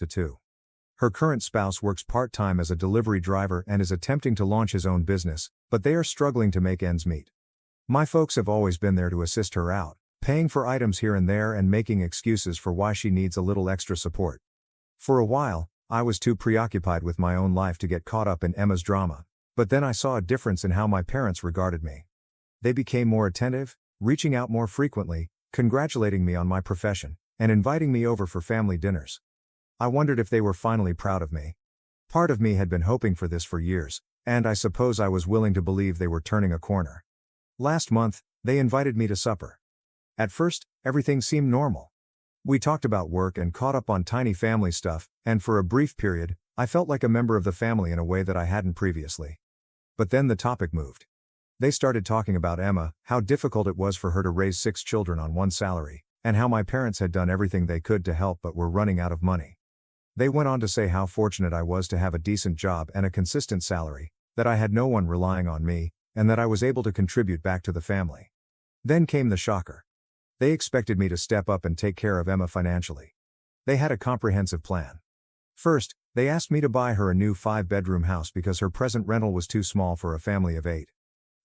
2. Her current spouse works part-time as a delivery driver and is attempting to launch his own business, but they are struggling to make ends meet. My folks have always been there to assist her out, paying for items here and there and making excuses for why she needs a little extra support. For a while, I was too preoccupied with my own life to get caught up in Emma's drama, but then I saw a difference in how my parents regarded me. They became more attentive, reaching out more frequently, congratulating me on my profession, and inviting me over for family dinners. I wondered if they were finally proud of me. Part of me had been hoping for this for years, and I suppose I was willing to believe they were turning a corner. Last month, they invited me to supper. At first, everything seemed normal. We talked about work and caught up on tiny family stuff, and for a brief period, I felt like a member of the family in a way that I hadn't previously. But then the topic moved. They started talking about Emma, how difficult it was for her to raise 6 children on one salary, and how my parents had done everything they could to help but were running out of money. They went on to say how fortunate I was to have a decent job and a consistent salary, that I had no one relying on me, and that I was able to contribute back to the family. Then came the shocker. They expected me to step up and take care of Emma financially. They had a comprehensive plan. First, they asked me to buy her a new 5-bedroom house because her present rental was too small for a family of 8.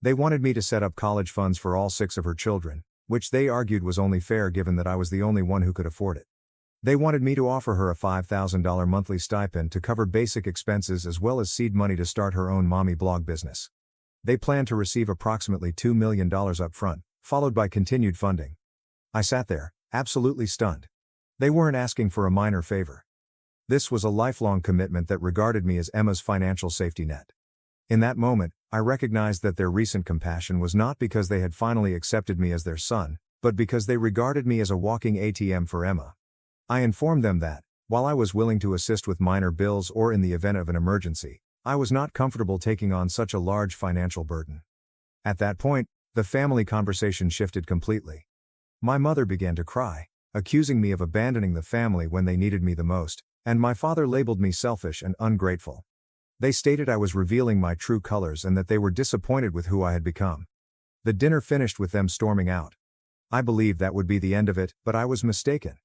They wanted me to set up college funds for all 6 of her children, which they argued was only fair given that I was the only one who could afford it. They wanted me to offer her a $5,000 monthly stipend to cover basic expenses as well as seed money to start her own mommy blog business. They planned to receive approximately $2 million up front, followed by continued funding. I sat there, absolutely stunned. They weren't asking for a minor favor. This was a lifelong commitment that regarded me as Emma's financial safety net. In that moment, I recognized that their recent compassion was not because they had finally accepted me as their son, but because they regarded me as a walking ATM for Emma. I informed them that, while I was willing to assist with minor bills or in the event of an emergency, I was not comfortable taking on such a large financial burden. At that point, the family conversation shifted completely. My mother began to cry, accusing me of abandoning the family when they needed me the most, and my father labeled me selfish and ungrateful. They stated I was revealing my true colors and that they were disappointed with who I had become. The dinner finished with them storming out. I believed that would be the end of it, but I was mistaken.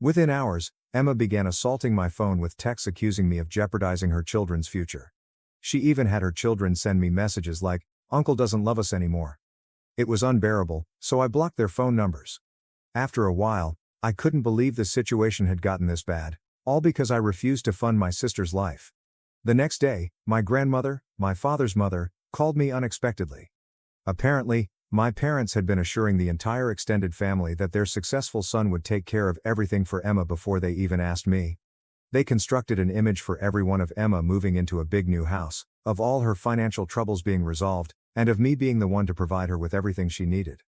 Within hours, Emma began assaulting my phone with texts accusing me of jeopardizing her children's future. She even had her children send me messages like, "Uncle doesn't love us anymore." It was unbearable, so I blocked their phone numbers. After a while, I couldn't believe the situation had gotten this bad, all because I refused to fund my sister's life. The next day, my grandmother, my father's mother, called me unexpectedly. Apparently, my parents had been assuring the entire extended family that their successful son would take care of everything for Emma before they even asked me. They constructed an image for everyone of Emma moving into a big new house, of all her financial troubles being resolved, and of me being the one to provide her with everything she needed.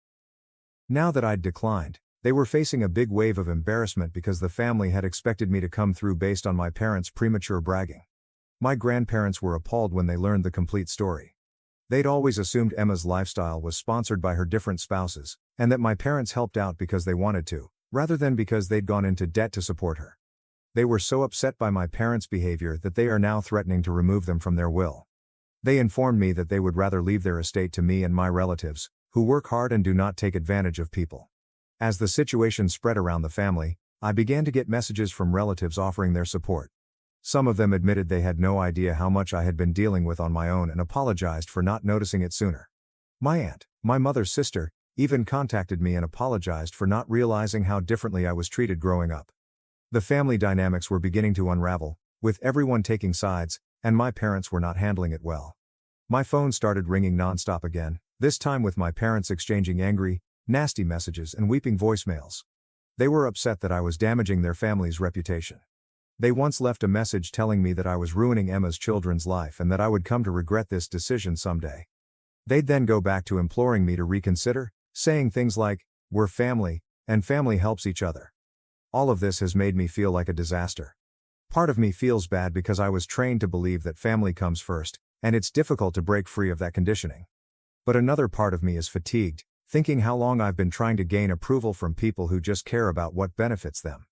Now that I'd declined, they were facing a big wave of embarrassment because the family had expected me to come through based on my parents' premature bragging. My grandparents were appalled when they learned the complete story. They'd always assumed Emma's lifestyle was sponsored by her different spouses, and that my parents helped out because they wanted to, rather than because they'd gone into debt to support her. They were so upset by my parents' behavior that they are now threatening to remove them from their will. They informed me that they would rather leave their estate to me and my relatives, who work hard and do not take advantage of people. As the situation spread around the family, I began to get messages from relatives offering their support. Some of them admitted they had no idea how much I had been dealing with on my own and apologized for not noticing it sooner. My aunt, my mother's sister, even contacted me and apologized for not realizing how differently I was treated growing up. The family dynamics were beginning to unravel, with everyone taking sides, and my parents were not handling it well. My phone started ringing nonstop again, this time with my parents exchanging angry, nasty messages and weeping voicemails. They were upset that I was damaging their family's reputation. They once left a message telling me that I was ruining Emma's children's life and that I would come to regret this decision someday. They'd then go back to imploring me to reconsider, saying things like, "We're family, and family helps each other." All of this has made me feel like a disaster. Part of me feels bad because I was trained to believe that family comes first, and it's difficult to break free of that conditioning. But another part of me is fatigued, thinking how long I've been trying to gain approval from people who just care about what benefits them.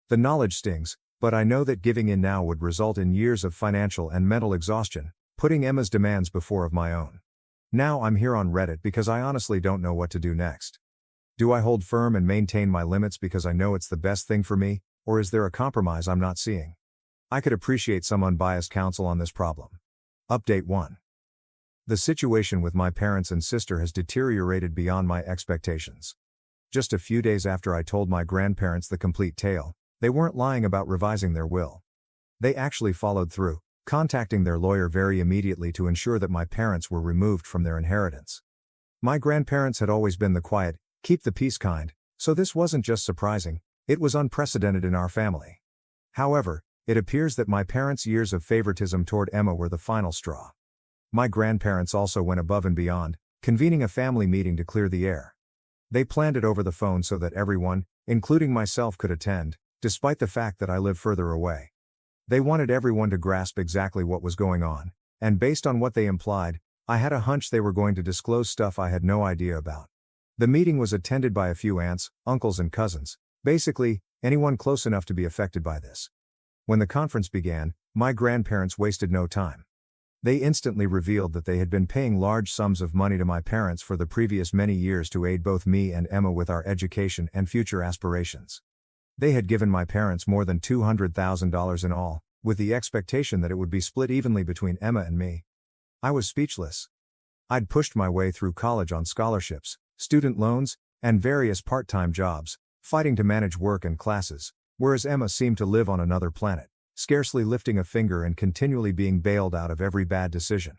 The knowledge stings, but I know that giving in now would result in years of financial and mental exhaustion, putting Emma's demands before of my own. Now I'm here on Reddit because I honestly don't know what to do next. Do I hold firm and maintain my limits because I know it's the best thing for me, or is there a compromise I'm not seeing? I could appreciate some unbiased counsel on this problem. Update 1. The situation with my parents and sister has deteriorated beyond my expectations. Just a few days after I told my grandparents the complete tale, they weren't lying about revising their will. They actually followed through, contacting their lawyer very immediately to ensure that my parents were removed from their inheritance. My grandparents had always been the quiet, keep the peace kind, so this wasn't just surprising, it was unprecedented in our family. However, it appears that my parents' years of favoritism toward Emma were the final straw. My grandparents also went above and beyond, convening a family meeting to clear the air. They planned it over the phone so that everyone, including myself, could attend, despite the fact that I live further away. They wanted everyone to grasp exactly what was going on, and based on what they implied, I had a hunch they were going to disclose stuff I had no idea about. The meeting was attended by a few aunts, uncles and cousins, basically, anyone close enough to be affected by this. When the conference began, my grandparents wasted no time. They instantly revealed that they had been paying large sums of money to my parents for the previous many years to aid both me and Emma with our education and future aspirations. They had given my parents more than $200,000 in all, with the expectation that it would be split evenly between Emma and me. I was speechless. I'd pushed my way through college on scholarships, student loans, and various part-time jobs, fighting to manage work and classes, whereas Emma seemed to live on another planet, scarcely lifting a finger and continually being bailed out of every bad decision.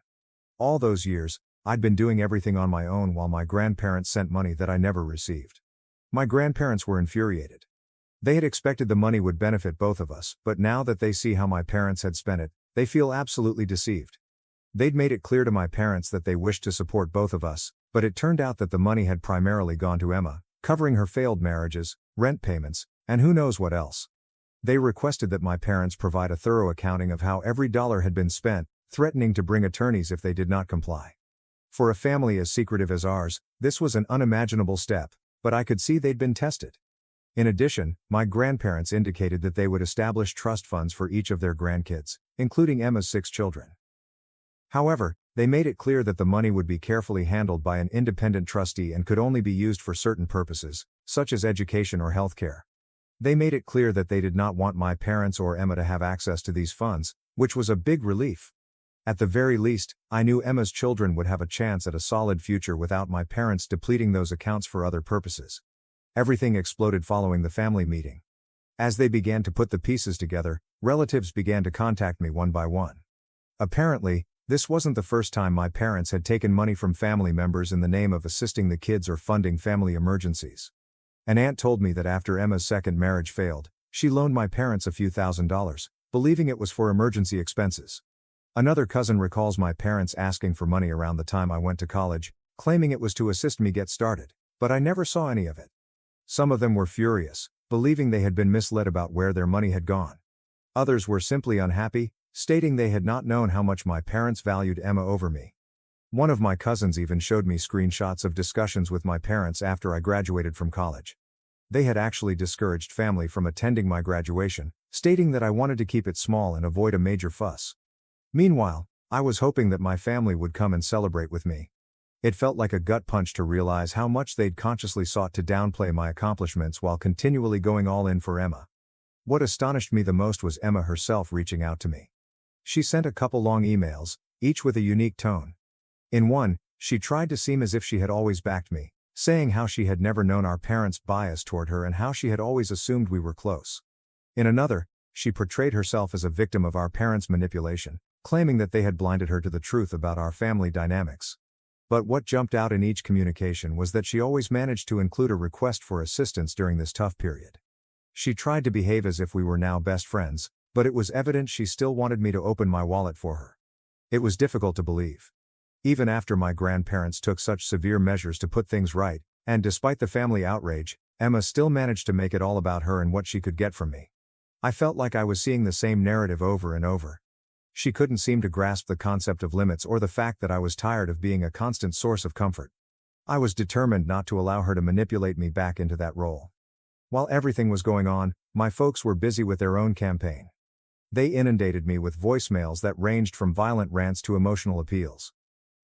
All those years, I'd been doing everything on my own while my grandparents sent money that I never received. My grandparents were infuriated. They had expected the money would benefit both of us, but now that they see how my parents had spent it, they feel absolutely deceived. They'd made it clear to my parents that they wished to support both of us, but it turned out that the money had primarily gone to Emma, covering her failed marriages, rent payments, and who knows what else. They requested that my parents provide a thorough accounting of how every dollar had been spent, threatening to bring attorneys if they did not comply. For a family as secretive as ours, this was an unimaginable step, but I could see they'd been tested. In addition, my grandparents indicated that they would establish trust funds for each of their grandkids, including Emma's 6 children. However, they made it clear that the money would be carefully handled by an independent trustee and could only be used for certain purposes, such as education or healthcare. They made it clear that they did not want my parents or Emma to have access to these funds, which was a big relief. At the very least, I knew Emma's children would have a chance at a solid future without my parents depleting those accounts for other purposes. Everything exploded following the family meeting. As they began to put the pieces together, relatives began to contact me one by one. Apparently, this wasn't the first time my parents had taken money from family members in the name of assisting the kids or funding family emergencies. An aunt told me that after Emma's second marriage failed, she loaned my parents a few $1,000s, believing it was for emergency expenses. Another cousin recalls my parents asking for money around the time I went to college, claiming it was to assist me get started, but I never saw any of it. Some of them were furious, believing they had been misled about where their money had gone. Others were simply unhappy, stating they had not known how much my parents valued Emma over me. One of my cousins even showed me screenshots of discussions with my parents after I graduated from college. They had actually discouraged family from attending my graduation, stating that I wanted to keep it small and avoid a major fuss. Meanwhile, I was hoping that my family would come and celebrate with me. It felt like a gut punch to realize how much they'd consciously sought to downplay my accomplishments while continually going all in for Emma. What astonished me the most was Emma herself reaching out to me. She sent a couple long emails, each with a unique tone. In one, she tried to seem as if she had always backed me, saying how she had never known our parents' bias toward her and how she had always assumed we were close. In another, she portrayed herself as a victim of our parents' manipulation, claiming that they had blinded her to the truth about our family dynamics. But what jumped out in each communication was that she always managed to include a request for assistance during this tough period. She tried to behave as if we were now best friends, but it was evident she still wanted me to open my wallet for her. It was difficult to believe. Even after my grandparents took such severe measures to put things right, and despite the family outrage, Emma still managed to make it all about her and what she could get from me. I felt like I was seeing the same narrative over and over. She couldn't seem to grasp the concept of limits or the fact that I was tired of being a constant source of comfort. I was determined not to allow her to manipulate me back into that role. While everything was going on, my folks were busy with their own campaign. They inundated me with voicemails that ranged from violent rants to emotional appeals.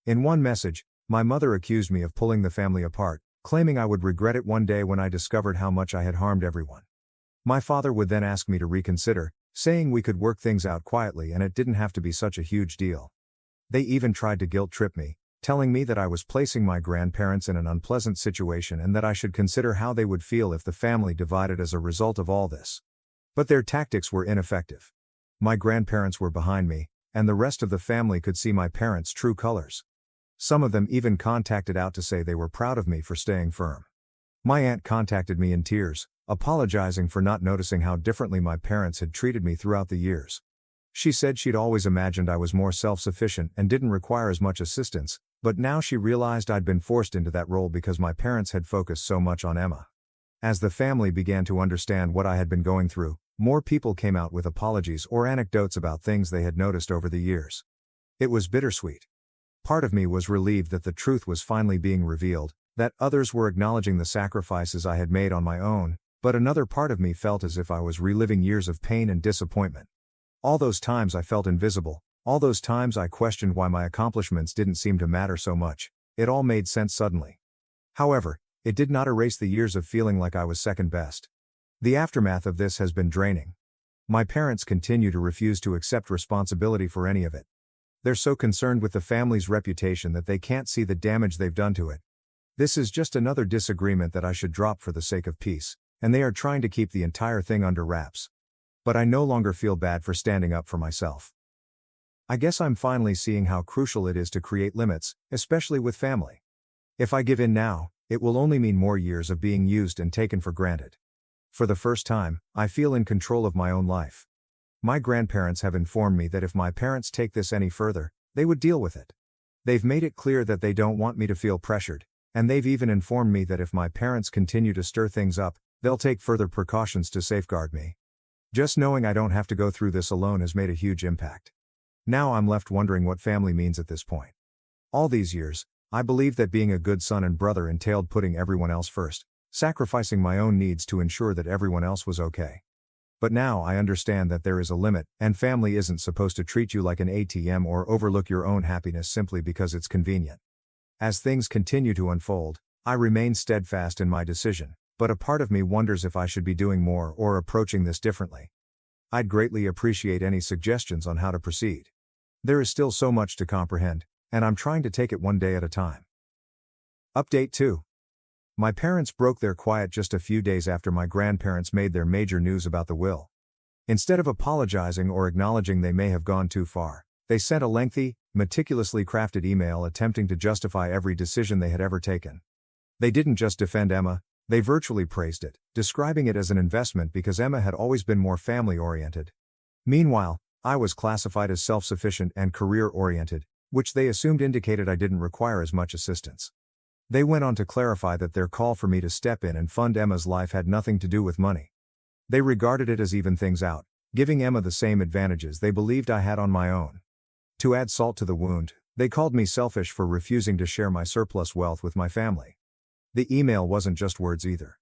In one message, my mother accused me of pulling the family apart, claiming I would regret it one day when I discovered how much I had harmed everyone. My father would then ask me to reconsider, saying we could work things out quietly and it didn't have to be such a huge deal. They even tried to guilt trip me, telling me that I was placing my grandparents in an unpleasant situation and that I should consider how they would feel if the family divided as a result of all this. But their tactics were ineffective. My grandparents were behind me, and the rest of the family could see my parents' true colors. Some of them even contacted out to say they were proud of me for staying firm. My aunt contacted me in tears, apologizing for not noticing how differently my parents had treated me throughout the years. She said she'd always imagined I was more self-sufficient and didn't require as much assistance, but now she realized I'd been forced into that role because my parents had focused so much on Emma. As the family began to understand what I had been going through, more people came out with apologies or anecdotes about things they had noticed over the years. It was bittersweet. Part of me was relieved that the truth was finally being revealed, that others were acknowledging the sacrifices I had made on my own, but another part of me felt as if I was reliving years of pain and disappointment. All those times I felt invisible, all those times I questioned why my accomplishments didn't seem to matter so much, it all made sense suddenly. However, it did not erase the years of feeling like I was second best. The aftermath of this has been draining. My parents continue to refuse to accept responsibility for any of it. They're so concerned with the family's reputation that they can't see the damage they've done to it. This is just another disagreement that I should drop for the sake of peace, and they are trying to keep the entire thing under wraps. But I no longer feel bad for standing up for myself. I guess I'm finally seeing how crucial it is to create limits, especially with family. If I give in now, it will only mean more years of being used and taken for granted. For the first time, I feel in control of my own life. My grandparents have informed me that if my parents take this any further, they would deal with it. They've made it clear that they don't want me to feel pressured, and they've even informed me that if my parents continue to stir things up, they'll take further precautions to safeguard me. Just knowing I don't have to go through this alone has made a huge impact. Now I'm left wondering what family means at this point. All these years, I believed that being a good son and brother entailed putting everyone else first, sacrificing my own needs to ensure that everyone else was okay. But now I understand that there is a limit, and family isn't supposed to treat you like an ATM or overlook your own happiness simply because it's convenient. As things continue to unfold, I remain steadfast in my decision, but a part of me wonders if I should be doing more or approaching this differently. I'd greatly appreciate any suggestions on how to proceed. There is still so much to comprehend, and I'm trying to take it one day at a time. Update 2. My parents broke their quiet just a few days after my grandparents made their major news about the will. Instead of apologizing or acknowledging they may have gone too far, they sent a lengthy, meticulously crafted email attempting to justify every decision they had ever taken. They didn't just defend Emma, they virtually praised it, describing it as an investment because Emma had always been more family-oriented. Meanwhile, I was classified as self-sufficient and career-oriented, which they assumed indicated I didn't require as much assistance. They went on to clarify that their call for me to step in and fund Emma's life had nothing to do with money. They regarded it as even things out, giving Emma the same advantages they believed I had on my own. To add salt to the wound, they called me selfish for refusing to share my surplus wealth with my family. The email wasn't just words either.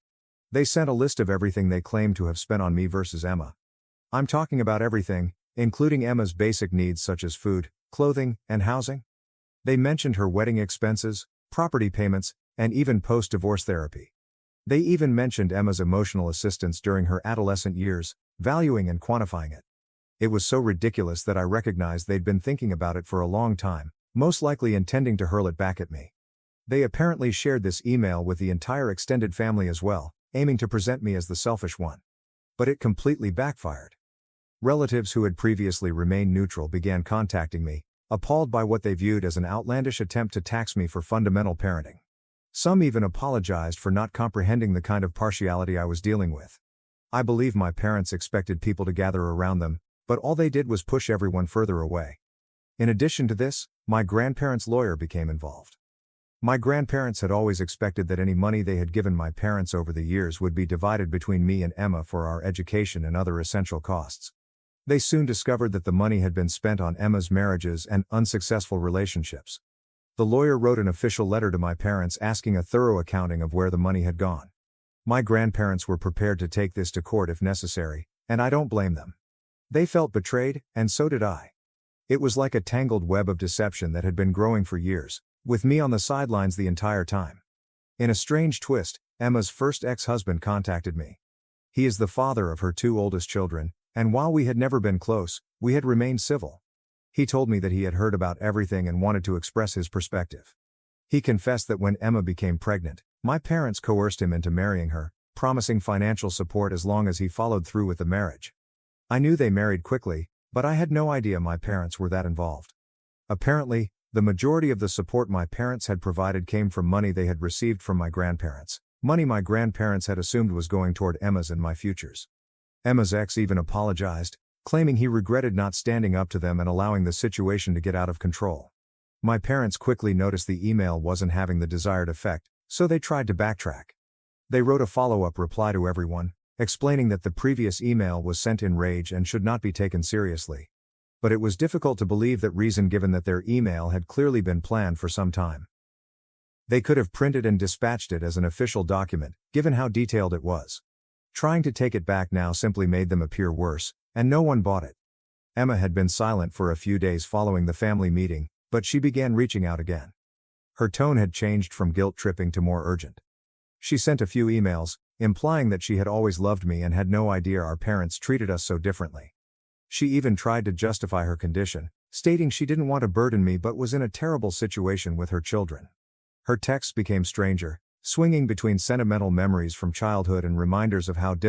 They sent a list of everything they claimed to have spent on me versus Emma. I'm talking about everything, including Emma's basic needs such as food, clothing, and housing. They mentioned her wedding expenses, property payments, and even post-divorce therapy. They even mentioned Emma's emotional assistance during her adolescent years, valuing and quantifying it. It was so ridiculous that I recognized they'd been thinking about it for a long time, most likely intending to hurl it back at me. They apparently shared this email with the entire extended family as well, aiming to present me as the selfish one. But it completely backfired. Relatives who had previously remained neutral began contacting me, appalled by what they viewed as an outlandish attempt to tax me for fundamental parenting. Some even apologized for not comprehending the kind of partiality I was dealing with. I believe my parents expected people to gather around them, but all they did was push everyone further away. In addition to this, my grandparents' lawyer became involved. My grandparents had always expected that any money they had given my parents over the years would be divided between me and Emma for our education and other essential costs. They soon discovered that the money had been spent on Emma's marriages and unsuccessful relationships. The lawyer wrote an official letter to my parents asking a thorough accounting of where the money had gone. My grandparents were prepared to take this to court if necessary, and I don't blame them. They felt betrayed, and so did I. It was like a tangled web of deception that had been growing for years, with me on the sidelines the entire time. In a strange twist, Emma's first ex-husband contacted me. He is the father of her two oldest children, And while we had never been close, we had remained civil. He told me that he had heard about everything and wanted to express his perspective. He confessed that when Emma became pregnant, my parents coerced him into marrying her, promising financial support as long as he followed through with the marriage. I knew they married quickly, but I had no idea my parents were that involved. Apparently, the majority of the support my parents had provided came from money they had received from my grandparents, money my grandparents had assumed was going toward Emma's and my futures. Emma's ex even apologized, claiming he regretted not standing up to them and allowing the situation to get out of control. My parents quickly noticed the email wasn't having the desired effect, so they tried to backtrack. They wrote a follow-up reply to everyone, explaining that the previous email was sent in rage and should not be taken seriously. But it was difficult to believe that reason given that their email had clearly been planned for some time. They could have printed and dispatched it as an official document, given how detailed it was. Trying to take it back now simply made them appear worse, and no one bought it. Emma had been silent for a few days following the family meeting, but she began reaching out again. Her tone had changed from guilt-tripping to more urgent. She sent a few emails, implying that she had always loved me and had no idea our parents treated us so differently. She even tried to justify her condition, stating she didn't want to burden me but was in a terrible situation with her children. Her texts became stranger, swinging between sentimental memories from childhood and reminders of how difficult